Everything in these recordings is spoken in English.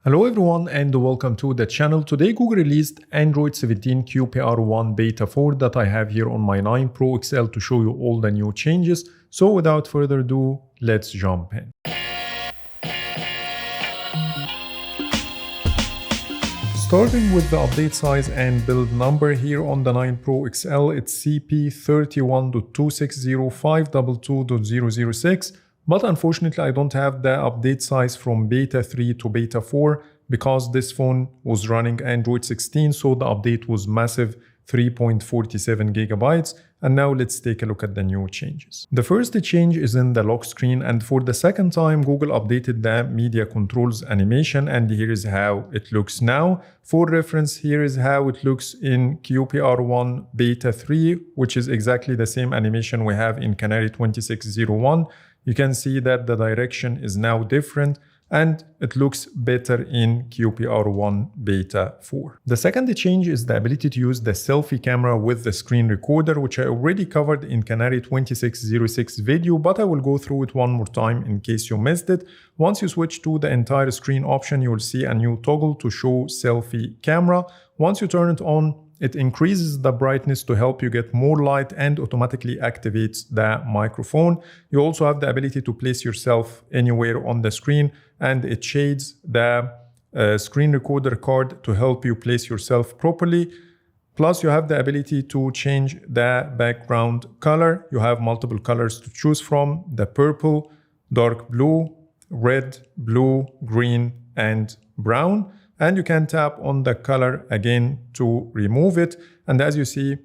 Hello everyone and welcome to the channel. Today Google released Android 17 QPR1 Beta 4 that I have here on my 9 Pro XL to show you all the new changes. So without further ado, let's jump in. Starting with the update size and build number here on the 9 Pro XL, it's CP31.260.522.006. But unfortunately, I don't have the update size from Beta 3 to Beta 4 because this phone was running Android 16, so the update was massive, 3.47 gigabytes. And now let's take a look at the new changes. The first change is in the lock screen, and for the second time, Google updated the media controls animation, and here is how it looks now. For reference, here is how it looks in QPR1 Beta 3, which is exactly the same animation we have in Canary 2601. You can see that the direction is now different and it looks better in QPR1 Beta 4. The second change is the ability to use the selfie camera with the screen recorder, which I already covered in Canary 2606 video, but I will go through it one more time in case you missed it. Once you switch to the entire screen option, you will see a new toggle to show selfie camera. Once you turn it on, it increases the brightness to help you get more light and automatically activates the microphone. You also have the ability to place yourself anywhere on the screen, and it shades the screen recorder card to help you place yourself properly. Plus, you have the ability to change the background color. You have multiple colors to choose from: the purple, dark blue, red, blue, green, and brown. And you can tap on the color again to remove it. And as you see,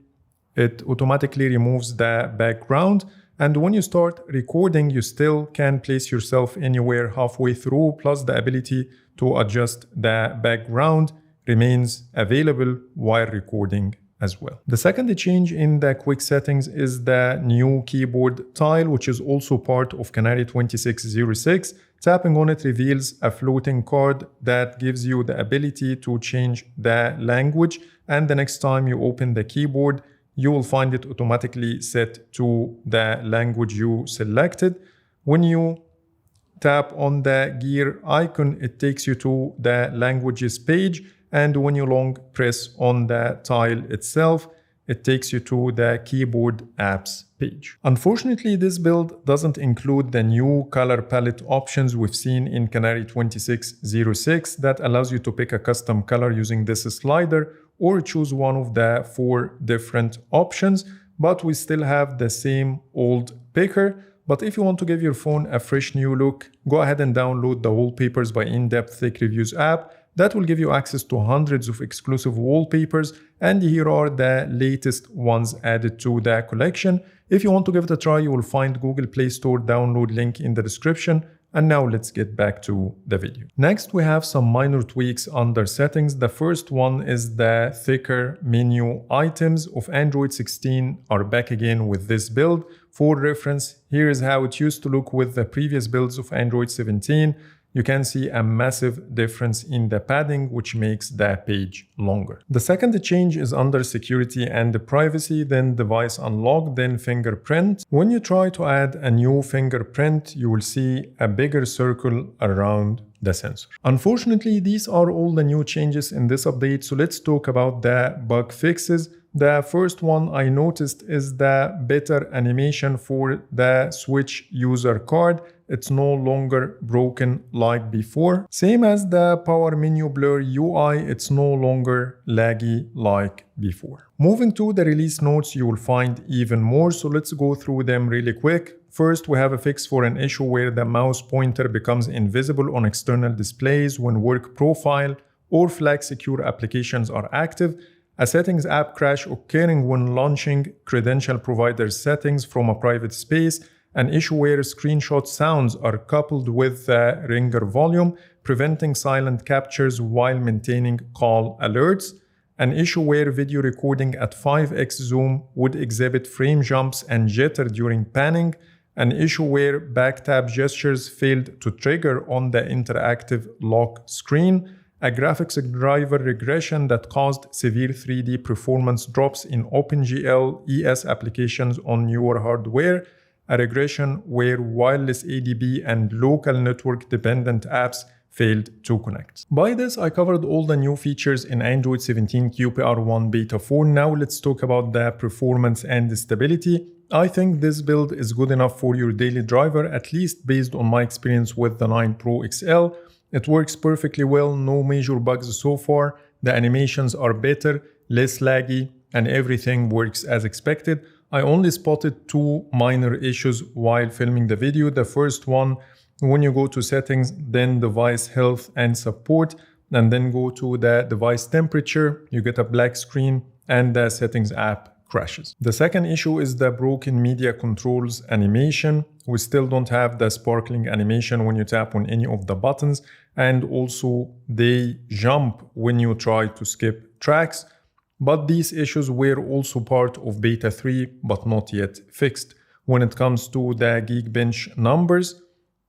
it automatically removes the background. And when you start recording, you still can place yourself anywhere halfway through, plus the ability to adjust the background remains available while recording as well. The second change in the quick settings is the new keyboard tile, which is also part of Canary 2606. Tapping on it reveals a floating card that gives you the ability to change the language, and the next time you open the keyboard, you will find it automatically set to the language you selected. When you tap on the gear icon, it takes you to the languages page, and when you long press on the tile itself, it takes you to the keyboard apps page. Unfortunately, this build doesn't include the new color palette options we've seen in Canary 2606 that allows you to pick a custom color using this slider or choose one of the 4 different options, but we still have the same old picker. But if you want to give your phone a fresh new look, go ahead and download the Wallpapers by In-Depth Tech Reviews app. That will give you access to hundreds of exclusive wallpapers, and here are the latest ones added to the collection. If you want to give it a try, you will find Google Play Store download link in the description. And now let's get back to the video. Next, we have some minor tweaks under settings. The first one is the thicker menu items of Android 16 are back again with this build. For reference, here is how it used to look with the previous builds of Android 17. You can see a massive difference in the padding, which makes the page longer. The second change is under security and privacy, then device unlock, then fingerprint. When you try to add a new fingerprint, you will see a bigger circle around the sensor. Unfortunately, these are all the new changes in this update, so let's talk about the bug fixes. The first one I noticed is the better animation for the Switch user card. It's no longer broken like before. Same as the power menu blur UI, it's no longer laggy like before. Moving to the release notes, you will find even more, so let's go through them really quick. First, we have a fix for an issue where the mouse pointer becomes invisible on external displays when work profile or flag secure applications are active. A settings app crash occurring when launching credential provider settings from a private space. An issue where screenshot sounds are coupled with the ringer volume, preventing silent captures while maintaining call alerts. An issue where video recording at 5x zoom would exhibit frame jumps and jitter during panning. An issue where back-tab gestures failed to trigger on the interactive lock screen. A graphics driver regression that caused severe 3D performance drops in OpenGL ES applications on newer hardware. A regression where wireless ADB and local network-dependent apps failed to connect. By this, I covered all the new features in Android 17 QPR1 Beta 4. Now let's talk about the performance and stability. I think this build is good enough for your daily driver, at least based on my experience with the 9 Pro XL. It works perfectly well, no major bugs so far. The animations are better, less laggy, and everything works as expected. I only spotted 2 minor issues while filming the video. The first one, when you go to settings, then device health and support, and then go to the device temperature, you get a black screen and the settings app crashes. The second issue is the broken media controls animation. We still don't have the sparkling animation when you tap on any of the buttons, and also they jump when you try to skip tracks. But these issues were also part of Beta 3, but not yet fixed. When it comes to the Geekbench numbers,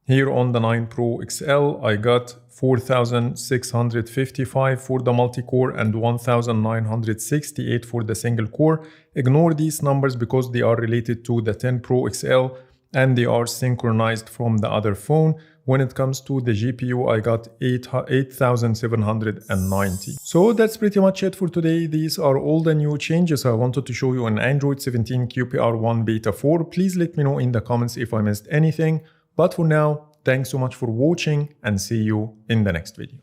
here on the 9 Pro XL, I got 4,655 for the multi-core and 1,968 for the single core. Ignore these numbers because they are related to the 10 Pro XL and they are synchronized from the other phone. When it comes to the GPU, I got 8,790. So that's pretty much it for today. These are all the new changes I wanted to show you on Android 17 QPR1 Beta 4. Please let me know in the comments if I missed anything. But for now, thanks so much for watching and see you in the next video.